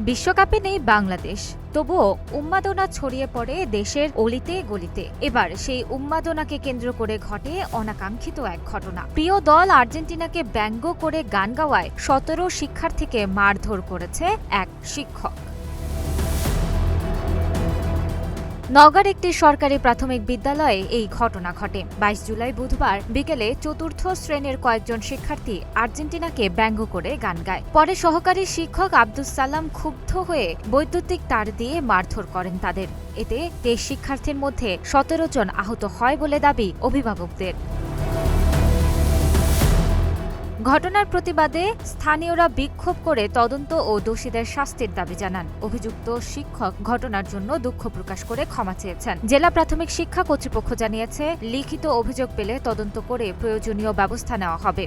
বিশ্বকাপে নেই বাংলাদেশ, তবুও উন্মাদনা ছড়িয়ে পড়ে দেশের অলিতে গলিতে। এবার সেই উন্মাদনাকে কেন্দ্র করে ঘটে অনাকাঙ্ক্ষিত এক ঘটনা। প্রিয় দল আর্জেন্টিনাকে ব্যঙ্গ করে গান গাওয়ায় ১৭ শিক্ষার্থীকে মারধর করেছে এক শিক্ষক। নওগাঁর একটি সরকারি প্রাথমিক বিদ্যালয়ে এই ঘটনা ঘটে। ২২ জুলাই বুধবার বিকেলে চতুর্থ শ্রেণীর কয়েকজন শিক্ষার্থী আর্জেন্টিনাকে ব্যঙ্গ করে গান গায়। পরে সহকারী শিক্ষক আব্দুস সালাম ক্ষুব্ধ হয়ে বৈদ্যুতিক তার দিয়ে মারধর করেন তাদের। এতে ২৩ শিক্ষার্থীর মধ্যে ১৭ জন আহত হয় বলে দাবি অভিভাবকদের। ঘটনার প্রতিবাদে স্থানীয়রা বিক্ষোভ করে তদন্ত ও দোষীদের শাস্তির দাবি জানান। অভিযুক্ত শিক্ষক ঘটনার জন্য দুঃখ প্রকাশ করে ক্ষমা চেয়েছেন। জেলা প্রাথমিক শিক্ষা কর্তৃপক্ষ জানিয়েছে, লিখিত অভিযোগ পেলে তদন্ত করে প্রয়োজনীয় ব্যবস্থা নেওয়া হবে।